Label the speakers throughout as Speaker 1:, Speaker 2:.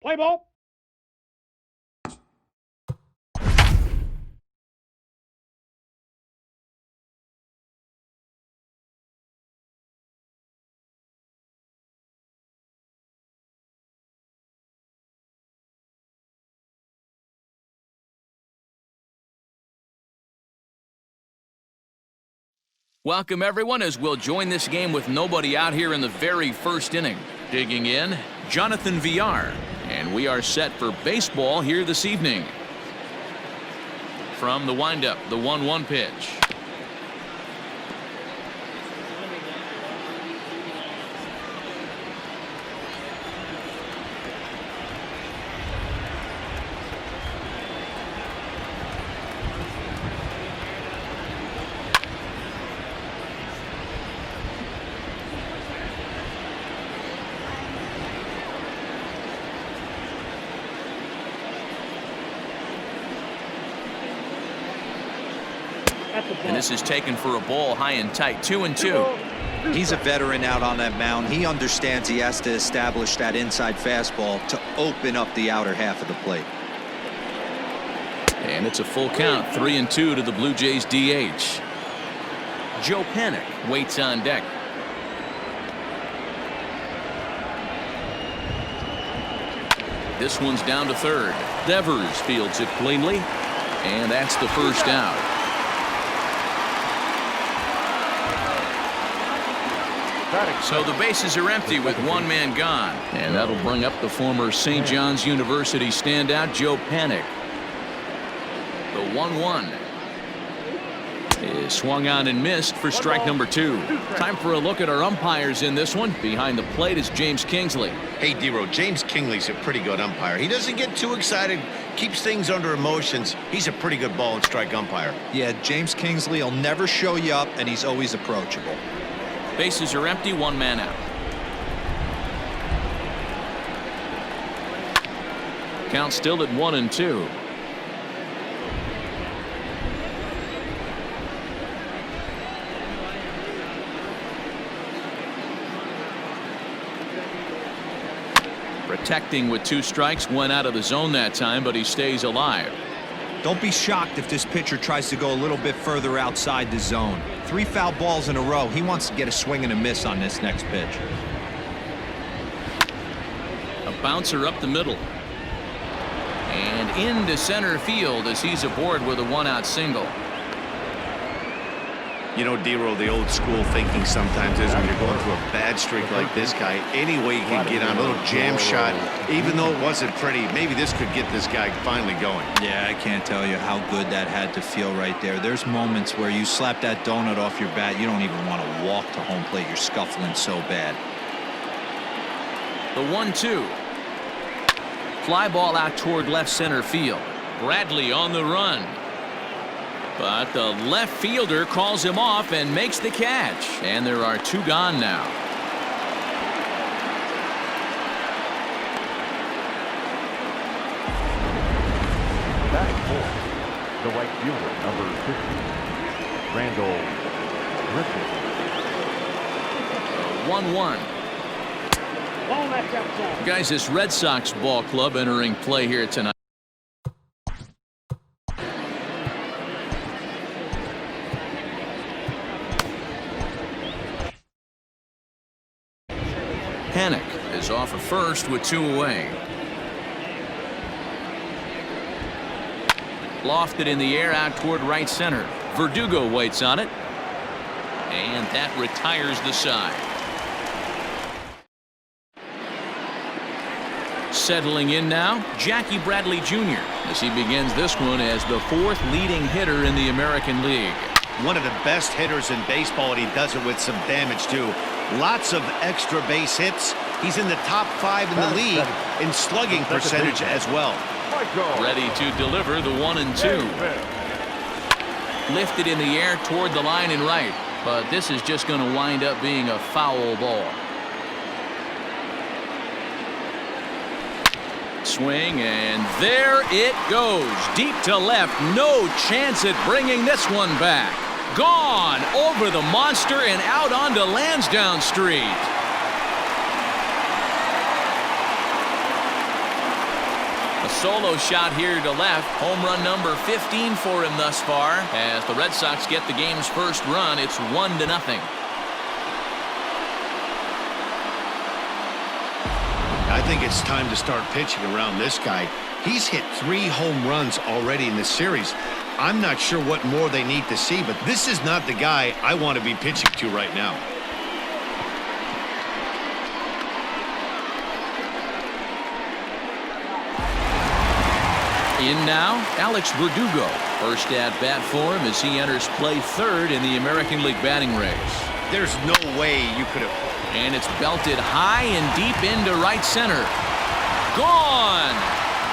Speaker 1: Play ball.
Speaker 2: Welcome, everyone, as we'll join this game with nobody out here in the very first inning. Digging in, Jonathan Villar. And we are set for baseball here this evening. From the windup, the 1-1 pitch. And this is taken for a ball high and tight, 2-2.
Speaker 3: He's a veteran out on that mound. He understands he has to establish that inside fastball to open up the outer half of the plate.
Speaker 2: And it's a full count, 3-2 to the Blue Jays DH. Joe Panik waits on deck. This one's down to third. Devers fields it cleanly, and that's the first out. So the bases are empty with one man gone, and that'll bring up the former St. John's University standout Joe Panik. The 1-1 is swung on and missed for strike number 2. Time for a look at our umpires in this one. Behind the plate is James Kingsley.
Speaker 4: Hey, D-Row, James Kingsley's a pretty good umpire. He doesn't get too excited, keeps things under emotions. He's a pretty good ball and strike umpire.
Speaker 3: Yeah, James Kingsley will never show you up, and he's always approachable.
Speaker 2: Bases are empty, one man out. Count still at 1-2. Protecting with 2 strikes, went out of the zone that time, but he stays alive.
Speaker 3: Don't be shocked if this pitcher tries to go a little bit further outside the zone. 3 foul balls in a row. He wants to get a swing and a miss on this next pitch.
Speaker 2: A bouncer up the middle. And into center field as he's aboard with a 1-out single.
Speaker 4: You know, D-Row, the old school thinking sometimes is when you're going through a bad streak like this guy, any way you can get on a little jam shot, even though it wasn't pretty, maybe this could get this guy finally going.
Speaker 3: Yeah, I can't tell you how good that had to feel right there. There's moments where you slap that donut off your bat, you don't even want to walk to home plate. You're scuffling so bad.
Speaker 2: The 1-2. Fly ball out toward left center field. Bradley on the run. But the left fielder calls him off and makes the catch. And there are 2 gone now.
Speaker 1: Batting fourth, the right fielder, number 50, Randall Griffin.
Speaker 2: 1-1. Guys, this Red Sox ball club entering play here tonight. Panik is off of first with 2 away. Lofted in the air out toward right center. Verdugo waits on it. And that retires the side. Settling in now, Jackie Bradley Jr. as he begins this one as the 4th leading hitter in the American League.
Speaker 4: One of the best hitters in baseball, and he does it with some damage, too. Lots of extra base hits. He's in the top 5 in the league in slugging percentage as well.
Speaker 2: Ready to deliver the 1-2. Lifted in the air toward the line and right, but this is just going to wind up being a foul ball. Swing, and there it goes. Deep to left. No chance at bringing this one back. Gone over the monster and out onto Lansdowne Street. Solo shot here to left. Home run number 15 for him thus far. As the Red Sox get the game's first run, it's 1-0.
Speaker 4: I think it's time to start pitching around this guy. He's hit 3 home runs already in this series. I'm not sure what more they need to see, but this is not the guy I want to be pitching to right now.
Speaker 2: In now, Alex Verdugo. First at bat for him as he enters play third in the American League batting race.
Speaker 4: There's no way you could have.
Speaker 2: And it's belted high and deep into right center. Gone!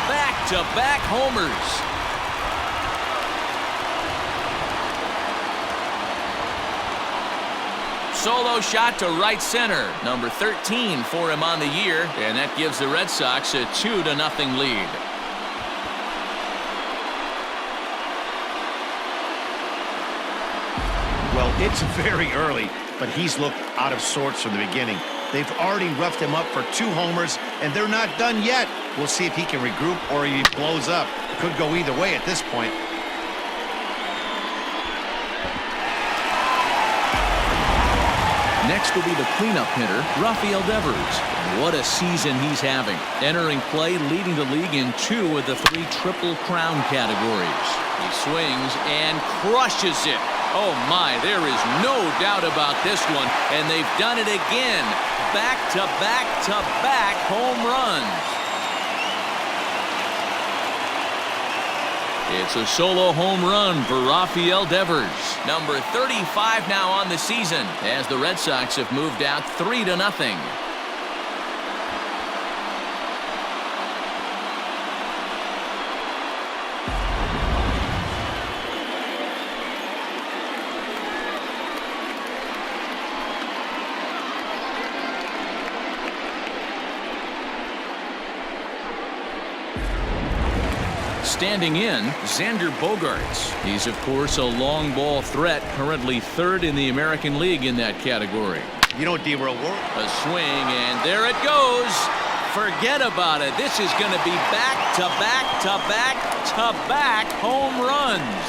Speaker 2: Back-to-back homers. Solo shot to right center. Number 13 for him on the year. And that gives the Red Sox a 2-0 lead.
Speaker 4: Well, it's very early, but he's looked out of sorts from the beginning. They've already roughed him up for 2 homers, and they're not done yet. We'll see if he can regroup or he blows up. Could go either way at this point.
Speaker 2: Next will be the cleanup hitter, Rafael Devers. What a season he's having. Entering play, leading the league in 2 of the 3 Triple Crown categories. He swings and crushes it. Oh my, there is no doubt about this one, and they've done it again. Back-to-back-to-back home runs. It's a solo home run for Rafael Devers. Number 35 now on the season, as the Red Sox have moved out 3-0. Standing in, Xander Bogaerts. He's, of course, a long ball threat, currently 3rd in the American League in that category.
Speaker 4: You know, D-Roll,
Speaker 2: a swing, and there it goes. Forget about it. This is going to be back-to-back-to-back-to-back home runs.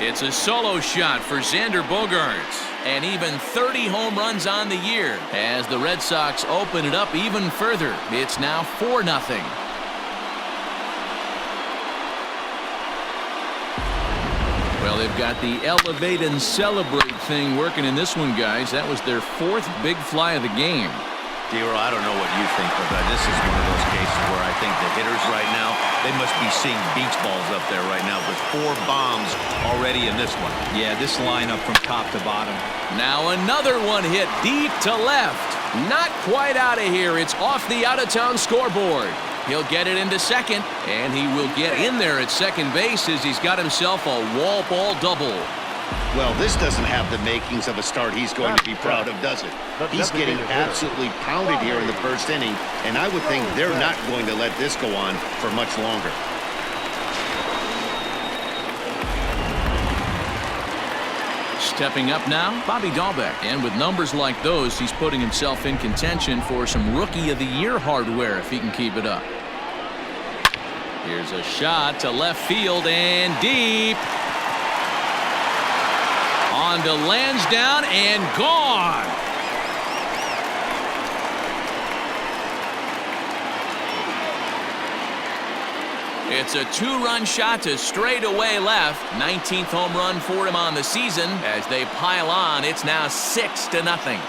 Speaker 2: It's a solo shot for Xander Bogaerts. And even 30 home runs on the year as the Red Sox open it up even further. It's now 4-0. Well, they've got the elevate and celebrate thing working in this one, guys. That was their 4th big fly of the game.
Speaker 4: D-Roll, I don't know what you think, but this is one of those cases where I think the hitters right now, they must be seeing beach balls up there right now with 4 bombs already in this one.
Speaker 3: Yeah, this lineup from top to bottom.
Speaker 2: Now another one hit deep to left. Not quite out of here. It's off the out-of-town scoreboard. He'll get it into second, and he will get in there at second base as he's got himself a wall ball double.
Speaker 4: Well, this doesn't have the makings of a start he's going to be proud of, does it? He's getting absolutely pounded here in the first inning, and I would think they're not going to let this go on for much longer.
Speaker 2: Stepping up now, Bobby Dahlbeck. And with numbers like those, he's putting himself in contention for some Rookie of the Year hardware if he can keep it up. Here's a shot to left field and deep. On to Lansdowne and gone. It's a 2-run shot to straightaway left. 19th home run for him on the season. As they pile on, it's now 6-0.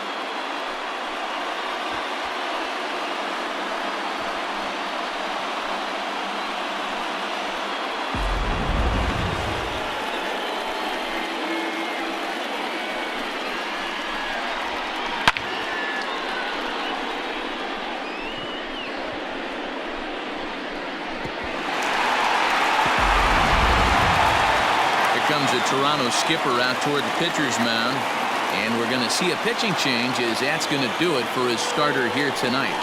Speaker 2: Comes a Toronto skipper out toward the pitcher's mound, and we're going to see a pitching change as that's going to do it for his starter here tonight.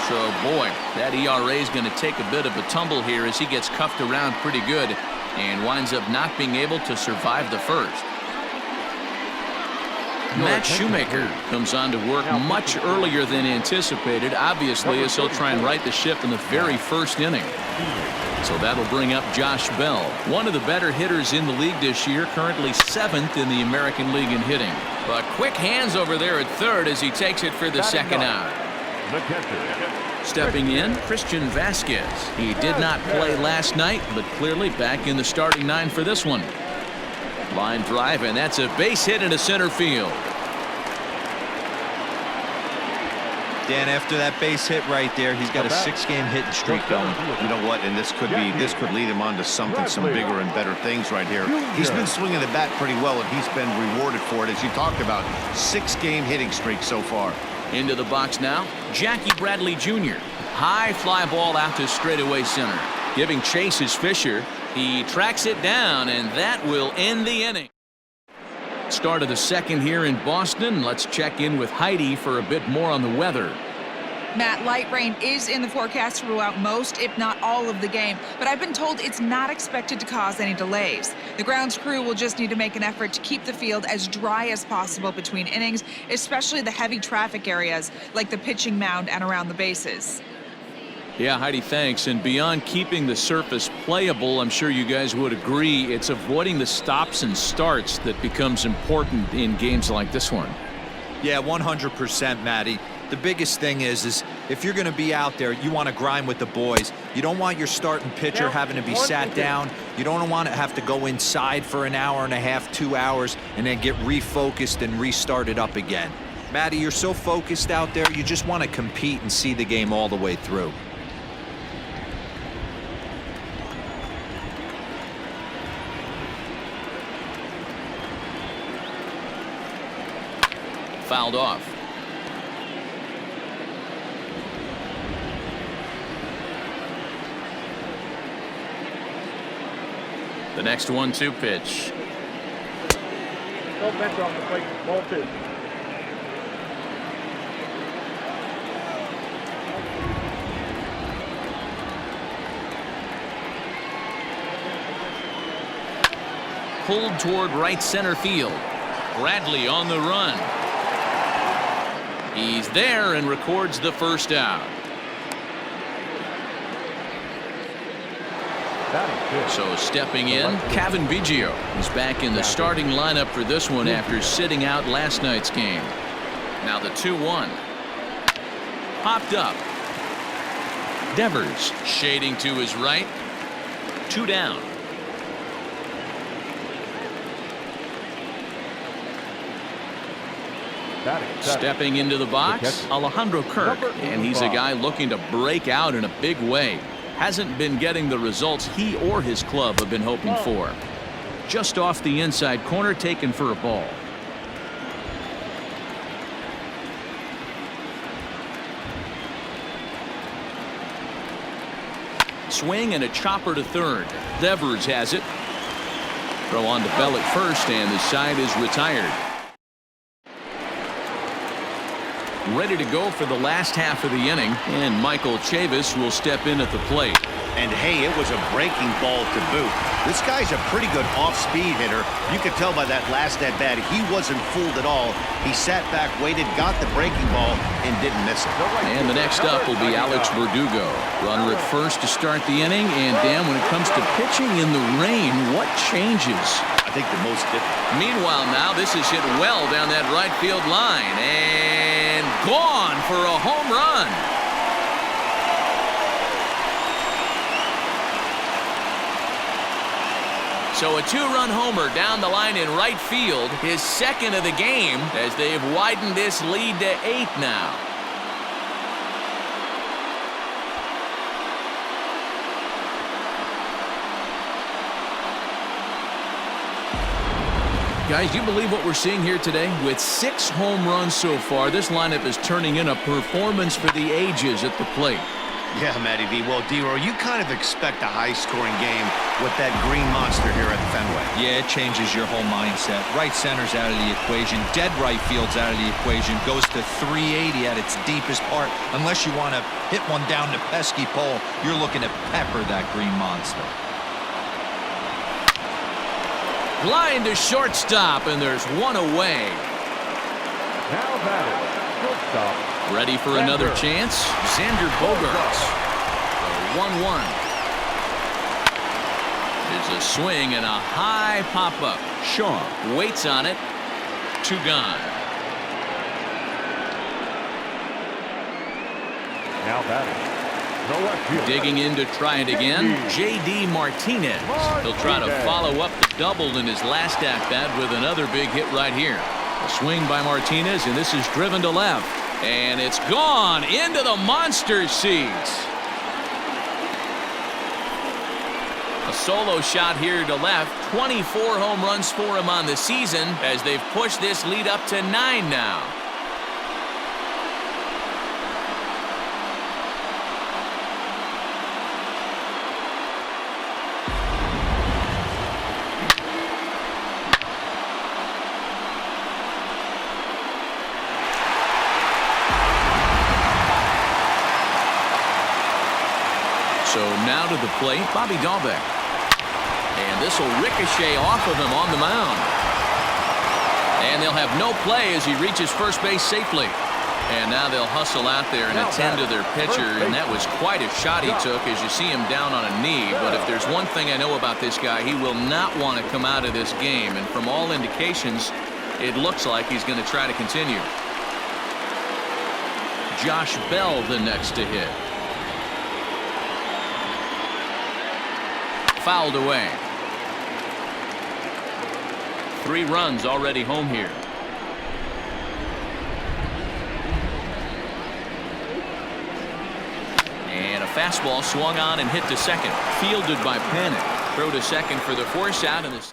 Speaker 2: So boy, that ERA is going to take a bit of a tumble here as he gets cuffed around pretty good and winds up not being able to survive the first. Matt Shoemaker comes on to work much earlier than anticipated, obviously, as he'll try and right the ship in the very first inning. So that'll bring up Josh Bell, one of the better hitters in the league this year, currently 7th in the American League in hitting. But quick hands over there at third as he takes it for the second out. Stepping in, Christian Vasquez. He did not play last night, but clearly back in the starting 9 for this one. Line drive, and that's a base hit into center field.
Speaker 3: Dan, after that base hit right there, he's got a 6-game hitting streak going.
Speaker 4: You know what? And this could lead him on to some bigger and better things right here. He's been swinging the bat pretty well, and he's been rewarded for it, as you talked about. 6-game hitting streak so far.
Speaker 2: Into the box now, Jackie Bradley Jr. High fly ball out to straightaway center. Giving chase is Fisher. He tracks it down, and that will end the inning. Start of the second here in Boston. Let's check in with Heidi for a bit more on the weather.
Speaker 5: Matt, light rain is in the forecast throughout most, if not all, of the game, but I've been told it's not expected to cause any delays. The grounds crew will just need to make an effort to keep the field as dry as possible between innings, especially the heavy traffic areas like the pitching mound and around the bases.
Speaker 2: Yeah, Heidi, thanks. And beyond keeping the surface playable, I'm sure you guys would agree, it's avoiding the stops and starts that becomes important in games like this one.
Speaker 3: Yeah, 100%, Matty. The biggest thing is if you're going to be out there, you want to grind with the boys. You don't want your starting pitcher having to be sat down. You don't want to have to go inside for an hour and a half, 2 hours, and then get refocused and restarted up again. Matty, you're so focused out there, you just want to compete and see the game all the way through.
Speaker 2: Fouled off. The next 1-2 pitch.
Speaker 6: No bench off the plate. Ball 2.
Speaker 2: Pulled toward right center field. Bradley on the run. He's there and records the first out. So stepping in, Kevin Biggio is back in the starting lineup for this one after sitting out last night's game. Now the 2-1. Popped up. Devers shading to his right. 2 down. Stepping into the box, Alejandro Kirk, and he's a guy looking to break out in a big way. Hasn't been getting the results he or his club have been hoping for. Just off the inside corner, taken for a ball. Swing and a chopper to third. Devers has it. Throw on to Bell at first, and the side is retired. Ready to go for the last half of the inning, and Michael Chavis will step in at the plate.
Speaker 4: And hey, it was a breaking ball to boot. This guy's a pretty good off-speed hitter. You could tell by that last at-bat he wasn't fooled at all. He sat back, waited, got the breaking ball, and didn't miss it.
Speaker 2: And the next up will be Alex Verdugo. Runner at first to start the inning, and Dan, when it comes to pitching in the rain, what changes?
Speaker 4: I think the most different.
Speaker 2: Meanwhile, now this is hit well down that right field line, and gone for a home run. So a 2-run homer down the line in right field, his second of the game, as they've widened this lead to 8 now. Guys, do you believe what we're seeing here today? With 6 home runs so far, this lineup is turning in a performance for the ages at the plate.
Speaker 4: Yeah, Matty V. Well, D-Row, you kind of expect a high-scoring game with that green monster here at Fenway.
Speaker 3: Yeah, it changes your whole mindset. Right center's out of the equation. Dead right field's out of the equation. Goes to 380 at its deepest part. Unless you want to hit one down the pesky pole, you're looking to pepper that green monster.
Speaker 2: Line to shortstop, and there's one away.
Speaker 1: Now batting, shortstop.
Speaker 2: Ready for another chance? Xander Bogaerts. 1-1. There's a swing and a high pop-up. Shaw waits on it. 2 gone.
Speaker 1: Now batting. The left fielder.
Speaker 2: Digging in to try it again. J.D. Martinez. He'll try to follow up the double in his last at-bat with another big hit right here. A swing by Martinez, and this is driven to left. And it's gone into the monster seats. A solo shot here to left. 24 home runs for him on the season as they've pushed this lead up to 9 now. So now to the plate, Bobby Dahlbeck. And this will ricochet off of him on the mound. And they'll have no play as he reaches first base safely. And now they'll hustle out there and attend to their pitcher. And that was quite a shot he took as you see him down on a knee. But if there's one thing I know about this guy, he will not want to come out of this game. And from all indications, it looks like he's going to try to continue. Josh Bell the next to hit. Fouled away. 3 runs already home here. And a fastball swung on and hit to second. Fielded by Panik. Throw to second for the force out. In the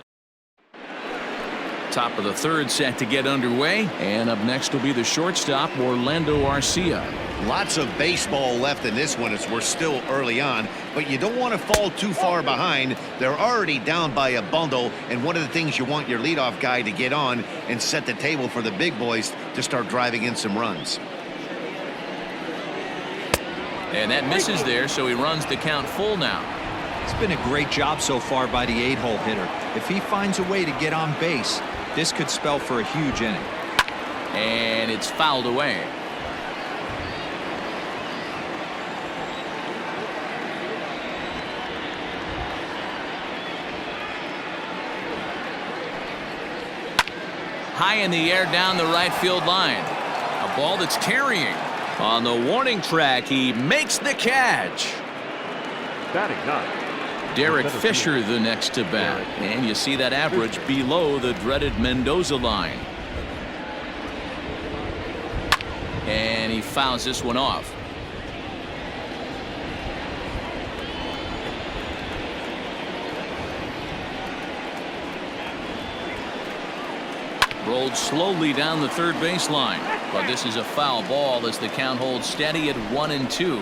Speaker 2: top of the third set to get underway. And up next will be the shortstop, Orlando Arcia.
Speaker 4: Lots of baseball left in this one as we're still early on, but you don't want to fall too far behind. They're already down by a bundle, and one of the things you want your leadoff guy to get on and set the table for the big boys to start driving in some runs.
Speaker 2: And that misses there, so he runs the count full now.
Speaker 3: It's been a great job so far by the 8-hole hitter. If he finds a way to get on base, this could spell for a huge inning.
Speaker 2: And it's fouled away. High in the air down the right field line. A ball that's carrying. On the warning track, he makes the catch.
Speaker 1: Batting 9.
Speaker 2: Derek Fisher the next to bat. And you see that average below the dreaded Mendoza line. And he fouls this one off. Rolled slowly down the third baseline, but this is a foul ball as the count holds steady at 1-2.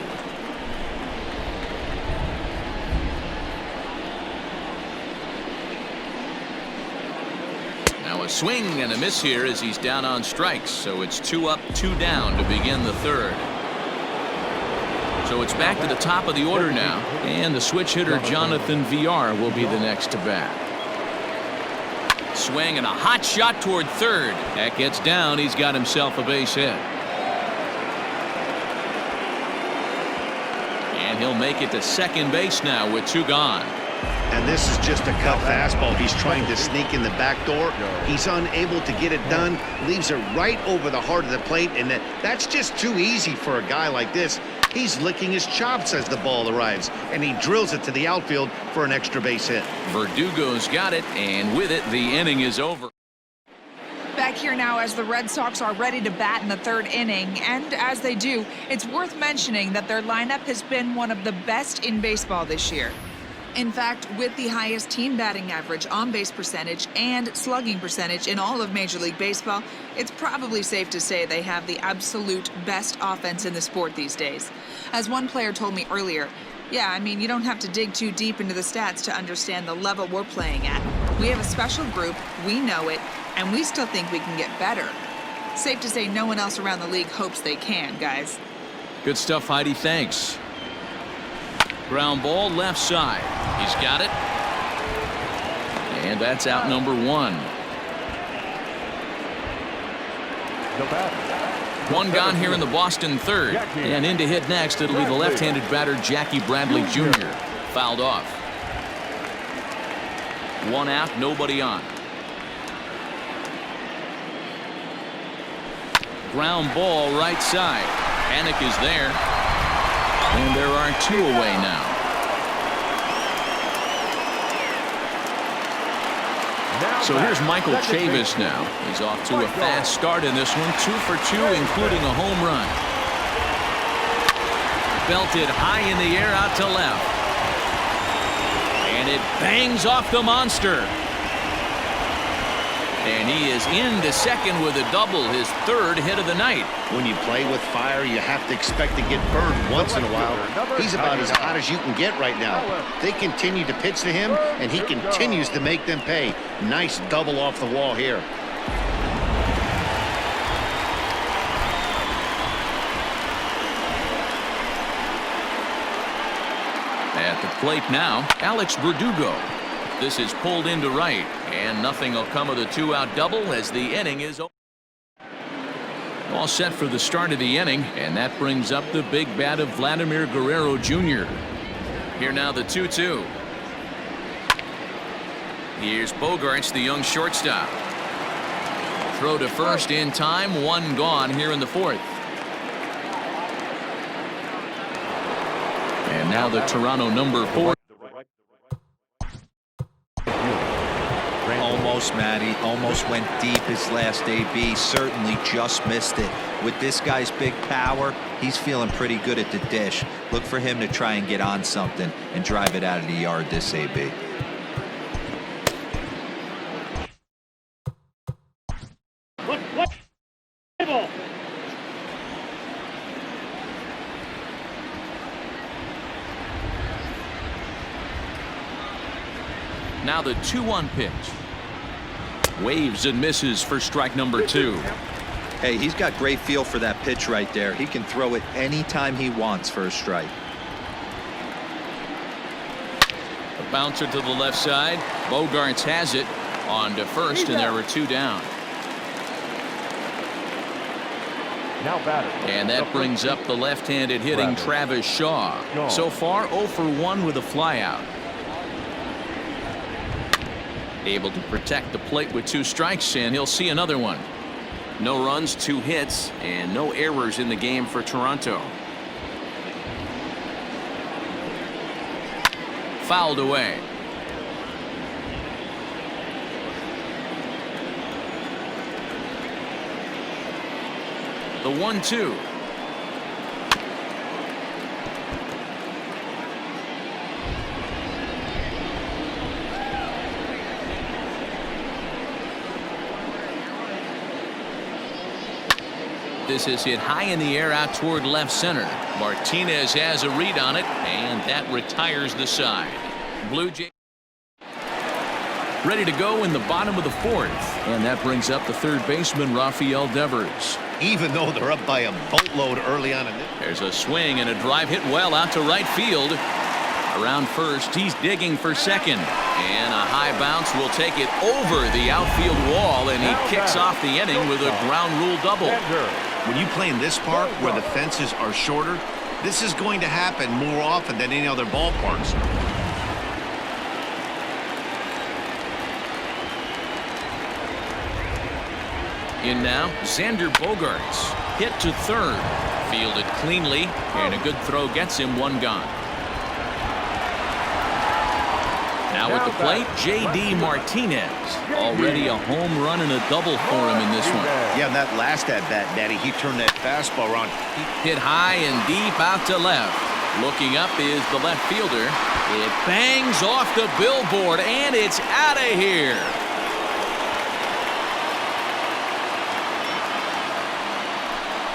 Speaker 2: Now a swing and a miss here as he's down on strikes, so it's 2 up, 2 down to begin the third. So it's back to the top of the order now, and the switch hitter Jonathan VR will be the next to bat. Swing and a hot shot toward third. That gets down. He's got himself a base hit. And he'll make it to second base now with 2 gone.
Speaker 4: And this is just a cut fastball. He's trying to sneak in the back door. He's unable to get it done. Leaves it right over the heart of the plate, and that's just too easy for a guy like this. He's licking his chops as the ball arrives, and he drills it to the outfield for an extra base hit.
Speaker 2: Verdugo's got it, and with it, the inning is over.
Speaker 5: Back here now as the Red Sox are ready to bat in the 3rd inning, and as they do, it's worth mentioning that their lineup has been one of the best in baseball this year. In fact, with the highest team batting average, on-base percentage, and slugging percentage in all of Major League Baseball, it's probably safe to say they have the absolute best offense in the sport these days. As one player told me earlier, yeah, I mean, you don't have to dig too deep into the stats to understand the level we're playing at. We have a special group, we know it, and we still think we can get better. Safe to say no one else around the league hopes they can, guys.
Speaker 2: Good stuff, Heidi. Thanks. Ground ball left side. He's got it. And that's out number 1.
Speaker 1: The batter.
Speaker 2: One gone here in the Boston third. And in to hit next, it'll be the left-handed batter Jackie Bradley Jr. Fouled off. One out, nobody on. Ground ball right side. Panic is there. And there are two away now. So here's Michael Chavis now. He's off to a fast start in this one. 2 for 2, including a home run. Belted high in the air out to left. And it bangs off the monster. And he is into second with a double, his third hit of the night.
Speaker 4: When you play with fire, you have to expect to get burned once in a while. He's about as hot as you can get right now. They continue to pitch to him, and he continues to make them pay. Nice double off the wall here.
Speaker 2: At the plate now, Alex Verdugo. This is pulled into right, and nothing will come of the two-out double as the inning is over. All set for the start of the inning, and that brings up the big bat of Vladimir Guerrero Jr. Here now the 2-2. Here's Bogaerts, the young shortstop. Throw to first in time, one gone here in the fourth. And now the Toronto number 4.
Speaker 3: Almost, Matty. Almost went deep his last AB. Certainly just missed it. With this guy's big power, he's feeling pretty good at the dish. Look for him to try and get on something and drive it out of the yard this AB.
Speaker 2: Now the 2-1 pitch. Waves and misses for strike number 2.
Speaker 3: Hey, he's got great feel for that pitch right there. He can throw it anytime he wants for a strike.
Speaker 2: A bouncer to the left side. Bogaerts has it on to first, and there are 2 down.
Speaker 1: Now batter.
Speaker 2: And that brings up the left-handed hitting Travis Shaw. So far 0 for 1 with a flyout. Able to protect the plate with 2 strikes, and he'll see another one. No runs, 2 hits, and no errors in the game for Toronto. Fouled away. The 1-2. This is hit high in the air out toward left center. Martinez has a read on it, and that retires the side. Blue Jays ready to go in the bottom of the 4th, and that brings up the third baseman Rafael Devers.
Speaker 4: Even though they're up by a boatload early on in this.
Speaker 2: There's a swing and a drive hit well out to right field. Around first, he's digging for second, and a high bounce will take it over the outfield wall, and he kicks off the inning with a ground rule double.
Speaker 4: When you play in this park where the fences are shorter, this is going to happen more often than any other ballparks.
Speaker 2: In now, Xander Bogaerts. Hit to third. Fielded cleanly, and a good throw gets him 1 gone. Now at the plate, J.D. Martinez. Already a home run and a double for him in this one.
Speaker 4: Yeah, and that last at-bat, Daddy, he turned that fastball around.
Speaker 2: Hit high and deep out to left. Looking up is the left fielder. It bangs off the billboard, and it's out of here.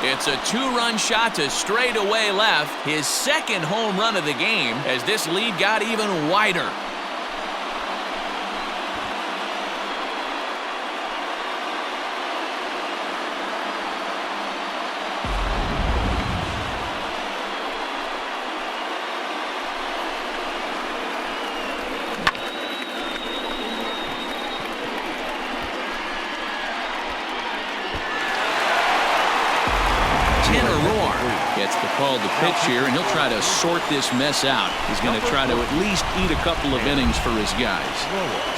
Speaker 2: It's a 2-run shot to straightaway left. His second home run of the game as this lead got even wider. called the pitch here, and he'll try to sort this mess out. He's going to try to at least eat a couple of innings for his guys.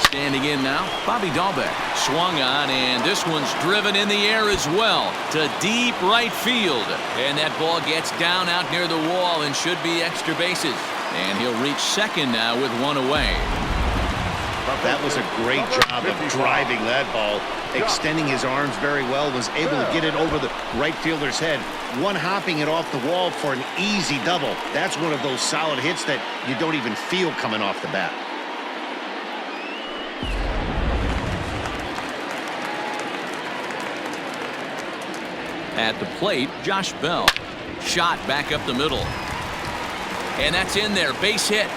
Speaker 2: Standing in now, Bobby Dahlbeck. Swung on, and this one's driven in the air as well to deep right field. And that ball gets down out near the wall and should be extra bases. And he'll reach second now with one away.
Speaker 4: That was a great job of driving that ball, extending his arms very well, was able to get it over the right fielder's head, one-hopping it off the wall for an easy double. That's one of those solid hits that you don't even feel coming off the bat.
Speaker 2: At the plate, Josh Bell. Shot back up the middle. And that's in there, base hit.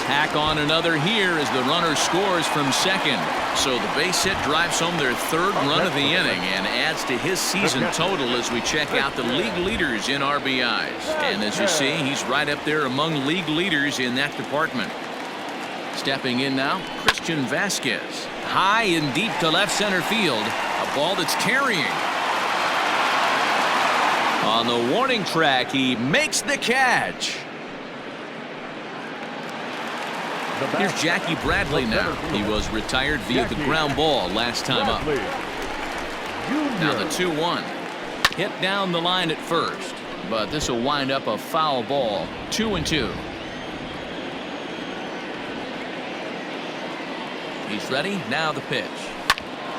Speaker 2: Tack on another here as the runner scores from second. So the base hit drives home their third run of the inning and adds to his season total as we check out the league leaders in RBIs. And as you see, he's right up there among league leaders in that department. Stepping in now, Christian Vasquez. High and deep to left center field. A ball that's carrying. On the warning track, he makes the catch. Here's Jackie Bradley now. He was retired via the ground ball last time up. Now the 2-1. Hit down the line at first, but this will wind up a foul ball. 2-2. He's ready. Now the pitch.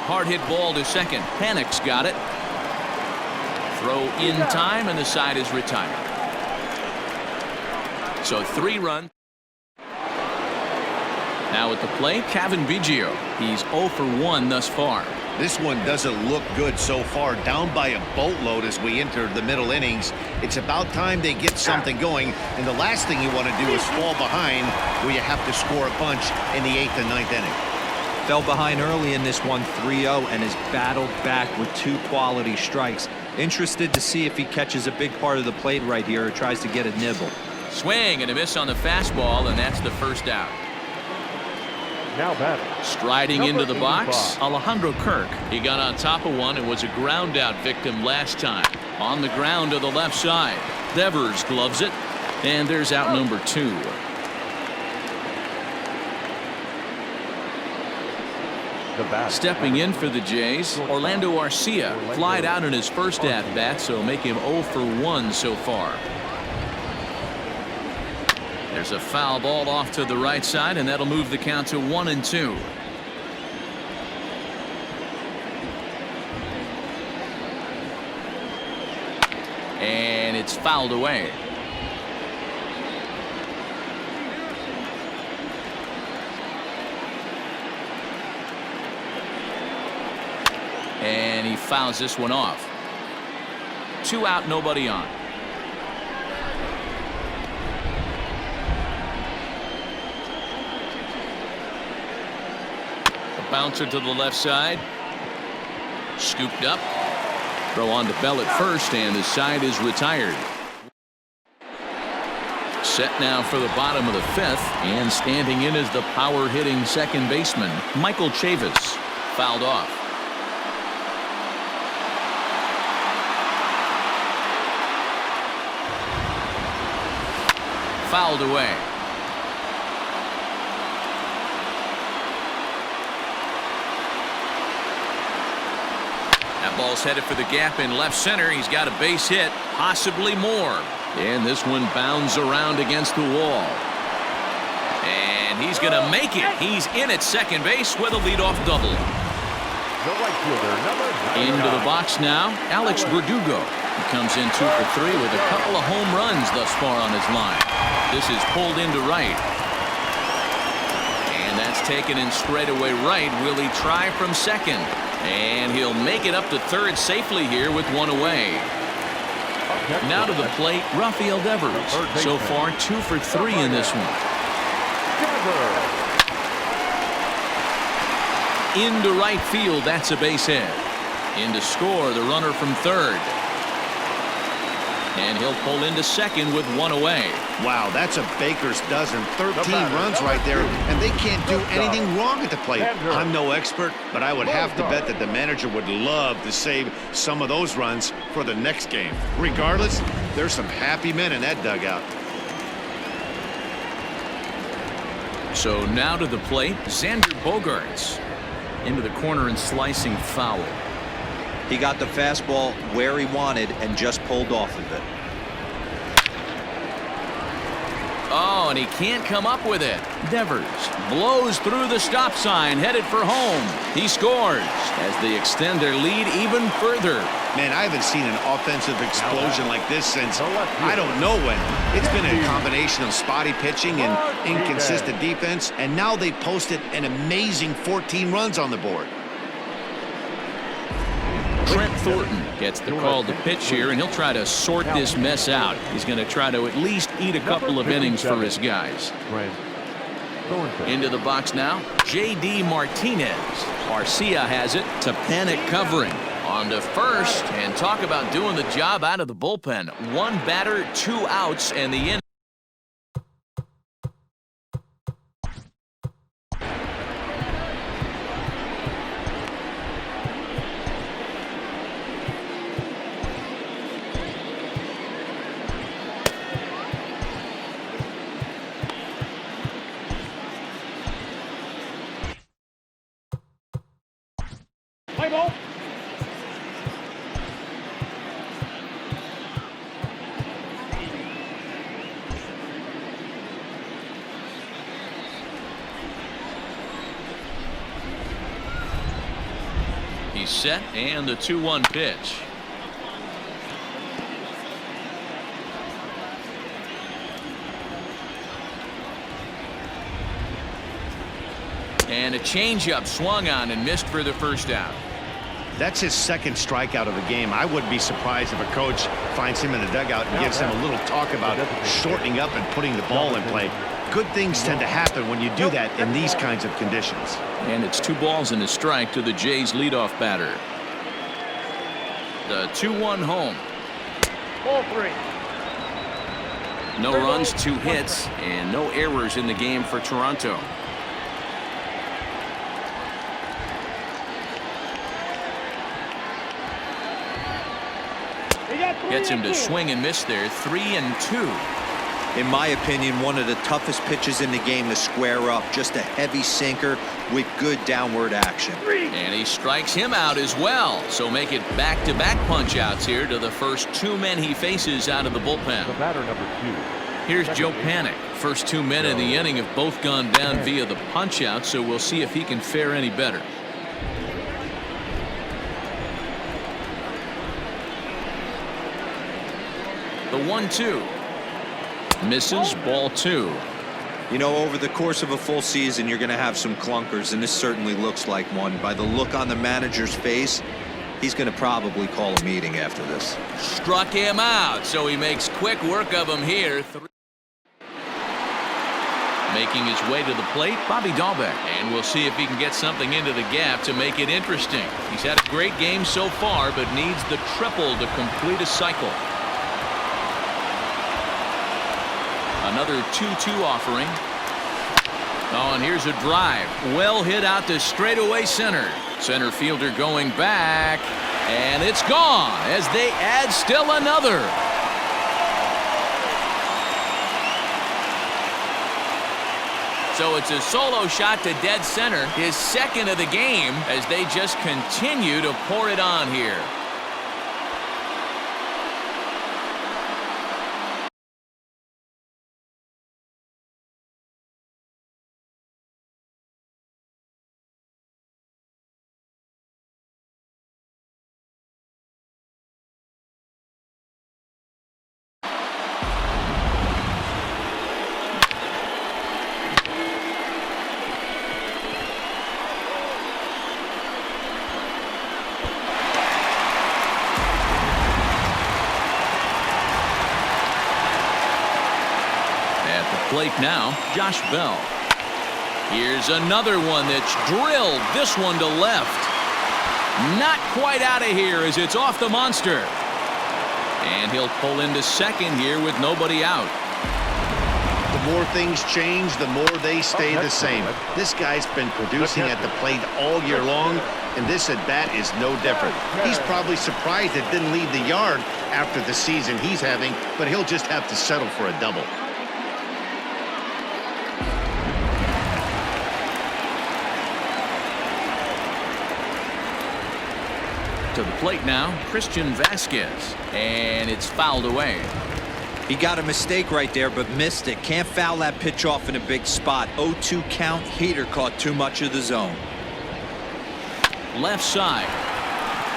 Speaker 2: Hard hit ball to second. Panic's got it. Throw in time, and the side is retired. So 3 runs. Now at the plate, Kevin Biggio. He's 0 for 1 thus far.
Speaker 4: This one doesn't look good so far, down by a boatload as we enter the middle innings. It's about time they get something going, and the last thing you want to do is fall behind where you have to score a bunch in the 8th and 9th inning.
Speaker 3: Fell behind early in this one 3-0 and has battled back with 2 quality strikes. Interested to see if he catches a big part of the plate right here or tries to get a nibble.
Speaker 2: Swing and a miss on the fastball, and that's the first out.
Speaker 1: Now batting.
Speaker 2: Striding into the box, Alejandro Kirk. He got on top of one and was a ground out victim last time. On the ground to the left side. Devers gloves it, and there's out number 2. Stepping in for the Jays, Orlando Arcia. Flied out in his first at-bat, so make him 0 for 1 so far. There's a foul ball off to the right side, and that'll move the count to 1-2. And it's fouled away. And he fouls this one off. 2 out, nobody on. Bouncer to the left side. Scooped up. Throw on to Bell at first, and the side is retired. Set now for the bottom of the 5th, and standing in is the power-hitting second baseman, Michael Chavis. Fouled off. Fouled away. That ball's headed for the gap in left center. He's got a base hit, possibly more. And this one bounds around against the wall. And he's going to make it. He's in at second base with a leadoff double.
Speaker 1: The right fielder, number 99.
Speaker 2: Into the box now, Alex Verdugo. He comes in 2 for 3 with a couple of home runs thus far on his line. This is pulled into right. And that's taken in straightaway right. Will he try from second? And he'll make it up to third safely here with 1 away. Now to the plate, Rafael Devers. So far, 2 for 3 in this one. Into right field, that's a base hit. In to score, the runner from third. And he'll pull into second with one away.
Speaker 4: Wow, that's a baker's dozen. 13 runs right there, and they can't do anything wrong at the plate. I'm no expert, but I would have to bet that the manager would love to save some of those runs for the next game. Regardless, there's some happy men in that dugout.
Speaker 2: So now to the plate, Xander Bogaerts. Into the corner and slicing foul.
Speaker 3: He got the fastball where he wanted and just pulled off of it.
Speaker 2: Oh, and he can't come up with it. Devers blows through the stop sign, headed for home. He scores as they extend their lead even further.
Speaker 4: Man, I haven't seen an offensive explosion like this since I don't know when. It's been a combination of spotty pitching and inconsistent defense, and now they posted an amazing 14 runs on the board.
Speaker 2: Trent Thornton gets the call to pitch here, and he'll try to sort this mess out. He's going to try to at least eat a couple of innings for his guys. Into the box now, J.D. Martinez. Garcia has it to Panic covering. On to first, and talk about doing the job out of the bullpen. One batter, 2 outs, and the inning.
Speaker 6: Play ball.
Speaker 2: He's set, and the 2-1 pitch. And a changeup swung on and missed for the first out.
Speaker 4: That's his second strikeout of the game. I wouldn't be surprised if a coach finds him in the dugout and gives him a little talk about shortening up and putting the ball in play. Good things tend to happen when you do that in these kinds of conditions.
Speaker 2: And it's 2 balls and a strike to the Jays leadoff batter. The 2-1 home.
Speaker 6: Ball 3.
Speaker 2: No runs, 2 hits, and no errors in the game for Toronto. Gets him to swing and miss there. 3-2.
Speaker 3: In my opinion, one of the toughest pitches in the game to square up. Just a heavy sinker with good downward action.
Speaker 2: And he strikes him out as well. So make it back-to-back punch-outs here to the first 2 men he faces out of the bullpen.
Speaker 1: The batter number 2.
Speaker 2: Here's Joe Panic. First 2 men in the inning have both gone down via the punch-out, so we'll see if he can fare any better. The 1-2. Misses, ball 2.
Speaker 3: You know, over the course of a full season, you're going to have some clunkers, and this certainly looks like one. By the look on the manager's face, he's going to probably call a meeting after this.
Speaker 2: Struck him out, so he makes quick work of him here. Making his way to the plate, Bobby Dahlbeck. And we'll see if he can get something into the gap to make it interesting. He's had a great game so far, but needs the triple to complete a cycle. Another 2-2 offering. Oh, and here's a drive. Well hit out to straightaway center. Center fielder going back. And it's gone as they add still another. So it's a solo shot to dead center. His second of the game as they just continue to pour it on here. Plate now, Josh Bell. Here's another one that's drilled. This one to left. Not quite out of here as it's off the monster. And he'll pull into second here with nobody out.
Speaker 4: The more things change, the more they stay the same. This guy's been producing at the plate all year long, and this at-bat is no different. He's probably surprised it didn't leave the yard after the season he's having, but he'll just have to settle for a double.
Speaker 2: To the plate now, Christian Vasquez, and it's fouled away.
Speaker 3: He got a mistake right there, but missed it. Can't foul that pitch off in a big spot. 0-2 count. Heater caught too much of the zone.
Speaker 2: Left side.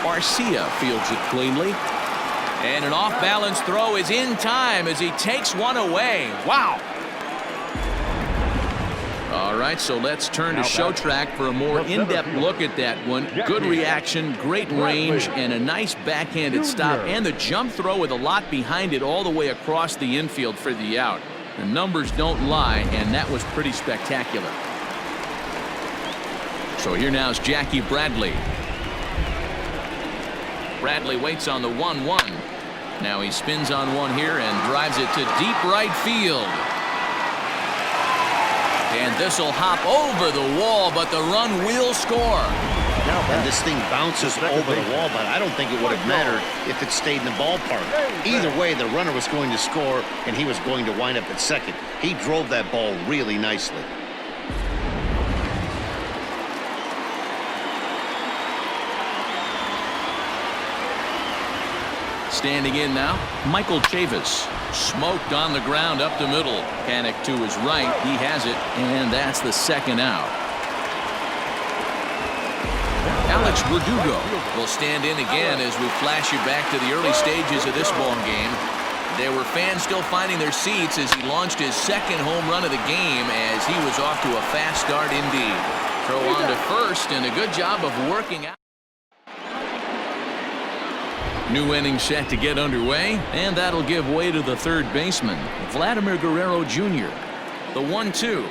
Speaker 2: Garcia fields it cleanly. And an off-balance throw is in time as he takes one away. Wow. All right, so let's turn to show track for a more in-depth look at that one. Good reaction, great range, and a nice backhanded stop. And the jump throw with a lot behind it all the way across the infield for the out. The numbers don't lie, and that was pretty spectacular. So here now is Jackie Bradley. Bradley waits on the 1-1. Now he spins on one here and drives it to deep right field. And this will hop over the wall, but the run will score.
Speaker 4: And this thing bounces over the wall, but I don't think it would have mattered if it stayed in the ballpark. Either way, the runner was going to score, and he was going to wind up at second. He drove that ball really nicely.
Speaker 2: Standing in now, Michael Chavis. Smoked on the ground up the middle. Panic to his right. He has it, and that's the second out. Alex Verdugo will stand in again as we flash you back to the early stages of this ball game. There were fans still finding their seats as he launched his second home run of the game as he was off to a fast start indeed. Throw on to first, and a good job of working out. New inning set to get underway, and that'll give way to the third baseman, Vladimir Guerrero Jr. The 1-2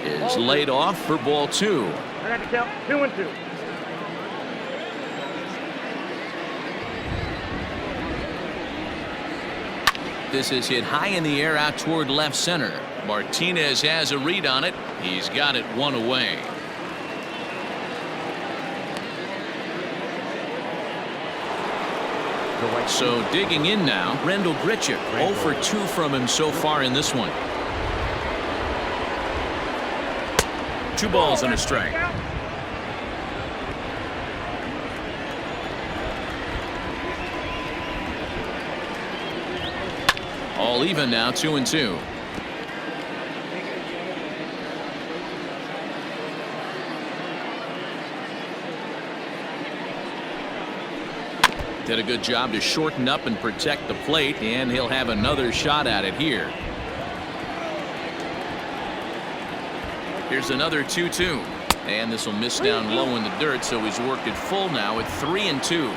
Speaker 2: is laid off for ball 2.
Speaker 6: I got to count 2-2.
Speaker 2: This is hit high in the air out toward left center. Martinez has a read on it. He's got it one away. So digging in now, Randall Grichuk. 0 for 2 from him so far in this one. 2 balls and a strike. All even now, 2-2. Did a good job to shorten up and protect the plate, and he'll have another shot at it here. Here's another 2-2, and this will miss down low in the dirt, so he's worked it full now at 3-2.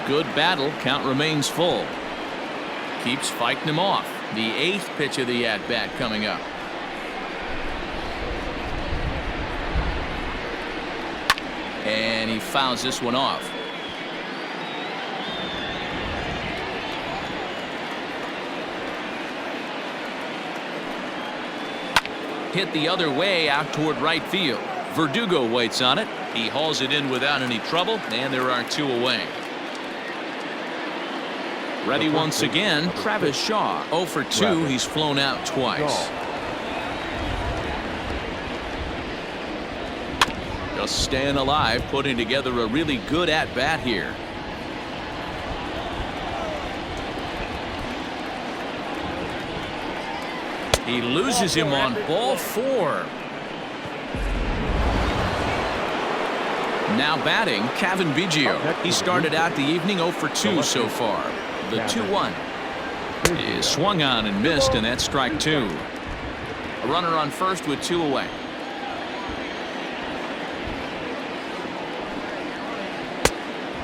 Speaker 2: Good battle. Count remains full. Keeps fighting him off. The 8th pitch of the at-bat coming up. And he fouls this one off. Hit the other way out toward right field. Verdugo waits on it. He hauls it in without any trouble, and there are 2 away. Ready once again, Travis Shaw. 0 for 2. He's flown out twice. Just staying alive, putting together a really good at-bat here. He loses him on ball 4. Now batting, Kevin Biggio. He started out the evening 0 for 2 so far. The 2-1 is swung on and missed, and that's strike 2. A runner on first with 2 away.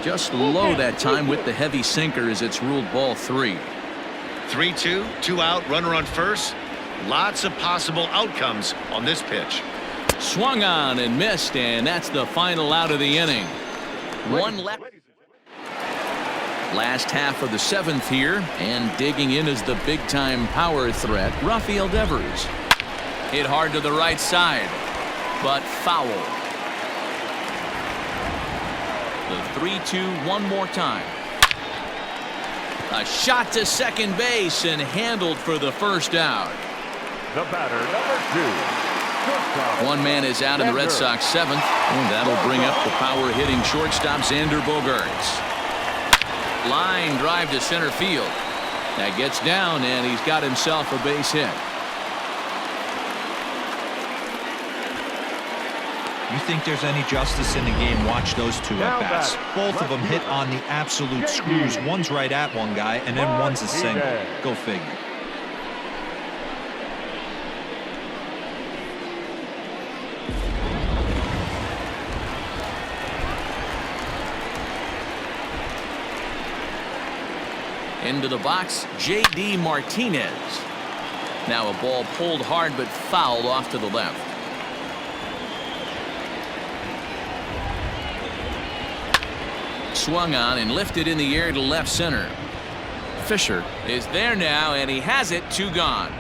Speaker 2: Just low that time with the heavy sinker as it's ruled ball 3.
Speaker 4: 3-2, 2 out, runner on first. Lots of possible outcomes on this pitch.
Speaker 2: Swung on and missed, and that's the final out of the inning. One left. Last half of the 7th here, and digging in is the big-time power threat, Rafael Devers. Hit hard to the right side, but foul. The 3-2 one more time. A shot to second base and handled for the first out.
Speaker 1: The batter, number 2.
Speaker 2: One man is out in the Red Sox 7th, and that'll bring up the power-hitting shortstop Xander Bogaerts. Line drive to center field. That gets down, and he's got himself a base hit.
Speaker 3: You think there's any justice in the game? Watch those two at-bats. Both of them hit on the absolute screws. One's right at one guy, and then one's a single. Go figure.
Speaker 2: Into the box, J.D. Martinez. Now a ball pulled hard but fouled off to the left. Swung on and lifted in the air to left center. Fisher is there now, and he has it. 2 gone.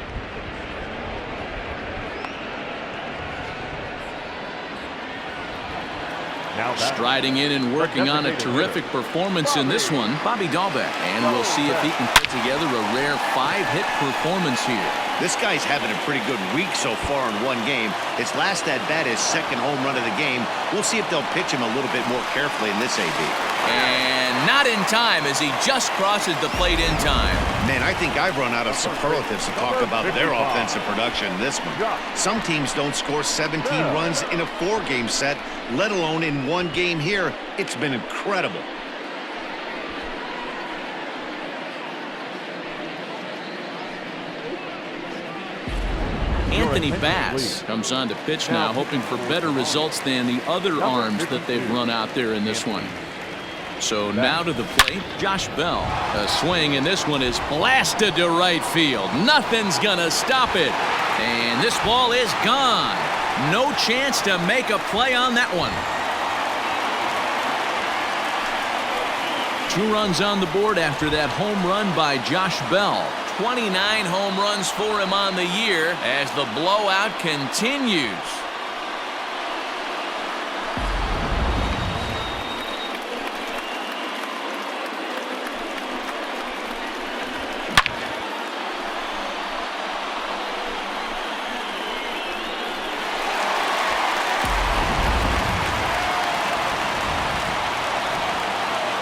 Speaker 2: Striding in and working on a terrific performance in this one, Bobby Dahlbeck. And we'll see if he can put together a rare 5-hit performance here.
Speaker 4: This guy's having a pretty good week so far in one game. His last at-bat is second home run of the game. We'll see if they'll pitch him a little bit more carefully in this AB.
Speaker 2: And not in time as he just crosses the plate in time.
Speaker 4: Man, I think I've run out of superlatives to talk about their offensive production in this one. Some teams don't score 17 runs in a 4-game set, let alone in one game here. It's been incredible.
Speaker 2: Anthony Bass comes on to pitch now, hoping for better results than the other arms that they've run out there in this one. So now to the plate, Josh Bell. A swing, and this one is blasted to right field. Nothing's gonna stop it. And this ball is gone. No chance to make a play on that one. 2 runs on the board after that home run by Josh Bell. 29 home runs for him on the year as the blowout continues.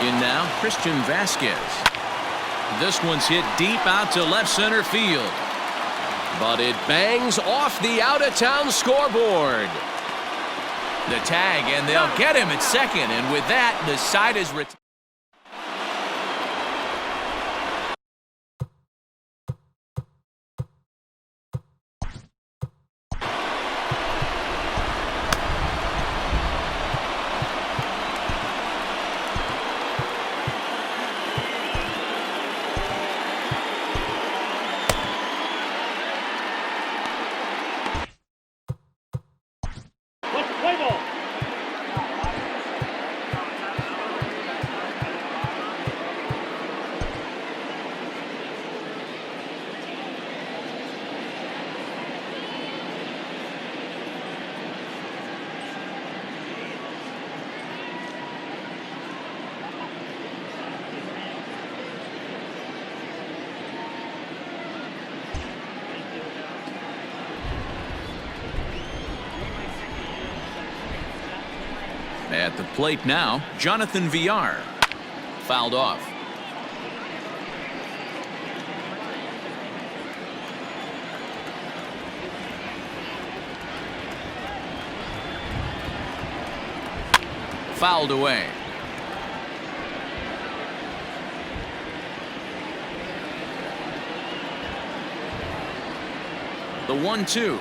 Speaker 2: In now, Christian Vasquez. This one's hit deep out to left center field. But it bangs off the out-of-town scoreboard. The tag, and they'll get him at second. And with that, the side is retired. At the plate now, Jonathan Villar. Fouled off. Fouled away. The 1-2.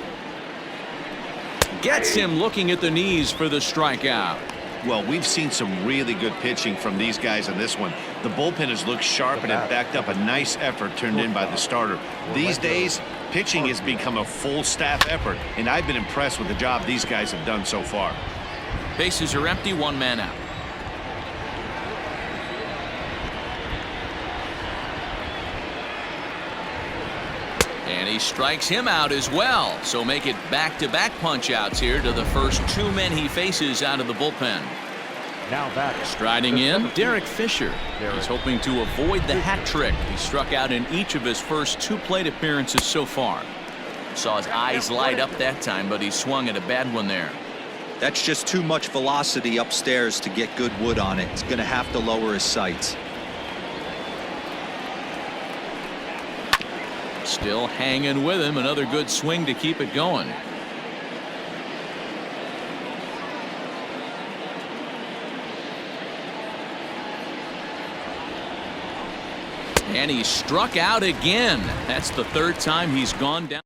Speaker 2: Gets him looking at the knees for the strikeout.
Speaker 4: Well, we've seen some really good pitching from these guys in this one. The bullpen has looked sharp and it backed up a nice effort turned in by the starter. These days, Pitching has become a full staff effort, and I've been impressed with the job these guys have done so far.
Speaker 2: Bases are empty, one man out. And he strikes him out as well. So make it back-to-back punch-outs here to the first two men he faces out of the bullpen.
Speaker 1: Now batting.
Speaker 2: Striding in, Derek Fisher. He's hoping to avoid the hat trick. He struck out in each of his first two plate appearances so far. Saw his eyes light up that time, but he swung at a bad one there.
Speaker 3: That's just too much velocity upstairs to get good wood on it. He's going to have to lower his sights.
Speaker 2: Still hanging with him. Another good swing to keep it going. And he struck out again. That's the third time he's gone down.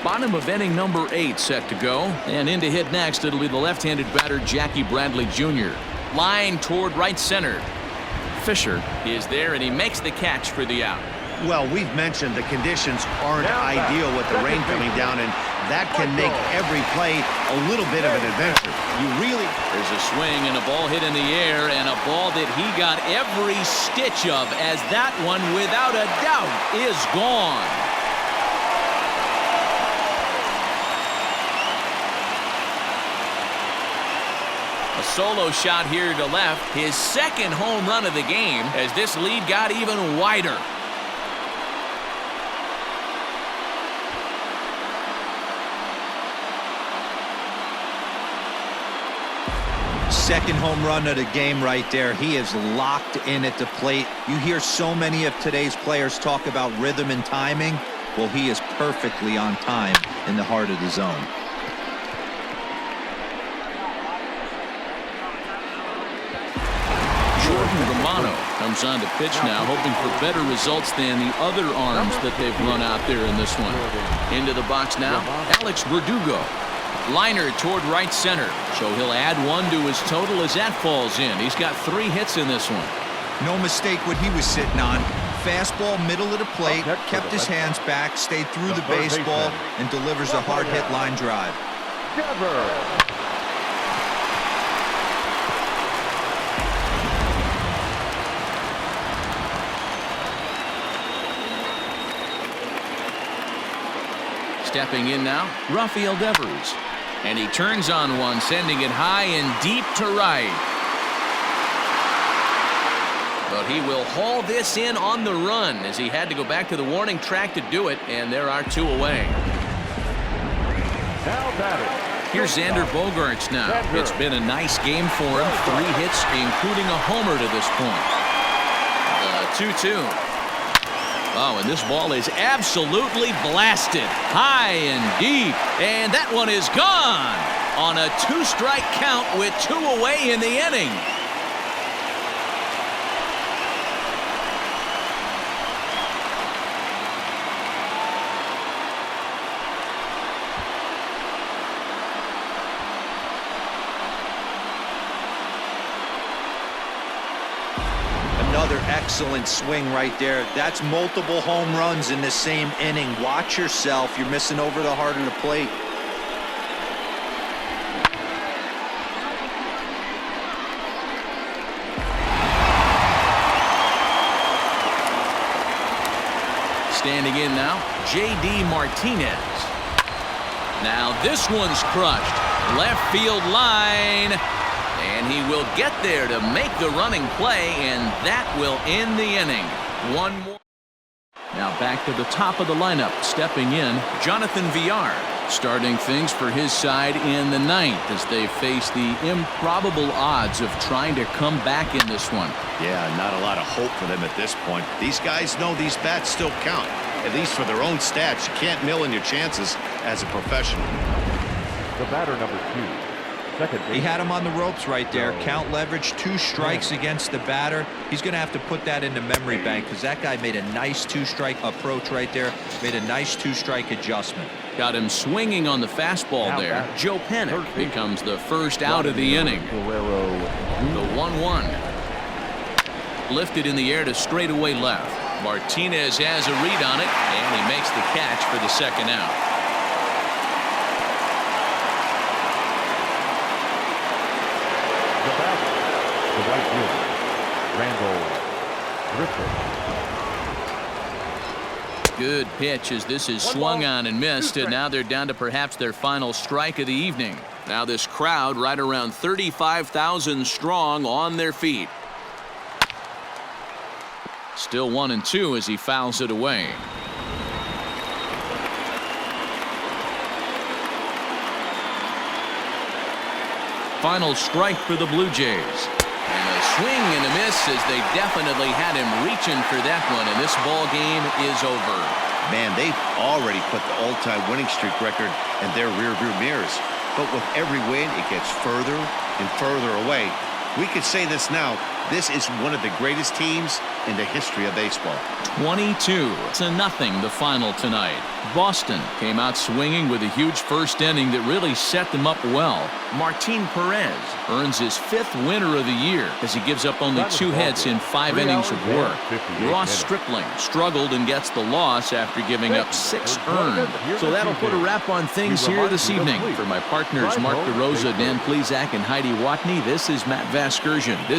Speaker 2: Bottom of inning number 8 set to go. And in to hit next, it'll be the left-handed batter Jackie Bradley Jr. Line toward right center. Fisher is there, and he makes the catch for the out.
Speaker 4: Well, we've mentioned the conditions aren't ideal with the rain coming down, and that can make every play a little bit of an adventure.
Speaker 2: There's a swing and a ball hit in the air, and a ball that he got every stitch of, as that one, without a doubt, is gone. A solo shot here to left, his second home run of the game, as this lead got even wider.
Speaker 3: Second home run of the game right there. He is locked in at the plate. You hear so many of today's players talk about rhythm and timing. Well, he is perfectly on time in the heart of the zone.
Speaker 2: Romano comes on to pitch now, hoping for better results than the other arms that they've run out there in this one. Into the box now, Alex Verdugo. Liner toward right center, so he'll add one to his total as that falls in. He's got 3 hits in this one.
Speaker 3: No mistake what he was sitting on. Fastball, middle of the plate, kept his hands back, stayed through the baseball, and delivers a hard hit line drive.
Speaker 2: Stepping in now, Rafael Devers. And he turns on one, sending it high and deep to right. But he will haul this in on the run, as he had to go back to the warning track to do it, and there are 2 away.
Speaker 1: Now batting.
Speaker 2: Here's Xander Bogaerts now. It's been a nice game for him. 3 hits, including a homer to this point. 2-2. Oh, and this ball is absolutely blasted. High and deep. And that one is gone on a 2-strike count with 2 away in the inning.
Speaker 3: Another excellent swing right there. That's multiple home runs in the same inning. Watch yourself. You're missing over the heart of the plate.
Speaker 2: Standing in now, J.D. Martinez. Now this one's crushed. Left field line. And he will get there to make the running play, and that will end the inning. One more. Now back to the top of the lineup. Stepping in, Jonathan Villar. Starting things for his side in the 9th as they face the improbable odds of trying to come back in this one.
Speaker 4: Yeah, not a lot of hope for them at this point. These guys know these bats still count, at least for their own stats. You can't mill in your chances as a professional.
Speaker 1: The batter number 2.
Speaker 3: He had him on the ropes right there. Count leverage, 2 strikes against the batter. He's going to have to put that in the memory bank, because that guy made a nice 2-strike approach right there. Made a nice 2-strike adjustment.
Speaker 2: Got him swinging on the fastball there. Joe Panik becomes the first out of the inning. The 1-1. Lifted in the air to straightaway left. Martinez has a read on it, and he makes the catch for the second out.
Speaker 1: The batter, the right fielder, Randall Griffith.
Speaker 2: Good pitch as this is swung on and missed, and now they're down to perhaps their final strike of the evening. Now this crowd right around 35,000 strong on their feet. Still 1-2 as he fouls it away. Final strike for the Blue Jays. And a swing and a miss as they definitely had him reaching for that one, and this ball game is over.
Speaker 4: Man, they've already put the all-time winning streak record in their rearview mirrors. But with every win, it gets further and further away. We could say this now. This is one of the greatest teams in the history of baseball.
Speaker 2: 22-0 the final tonight. Boston came out swinging with a huge first inning that really set them up well. Martin Perez earns his 5th winner of the year as he gives up only 2 hits in 5 innings of work. Ross Stripling struggled and gets the loss after giving up 6 earned. So that'll put a wrap on things here this evening. For my partners Mark DeRosa, Dan Plezak, and Heidi Watney, this is Matt Vasgersian.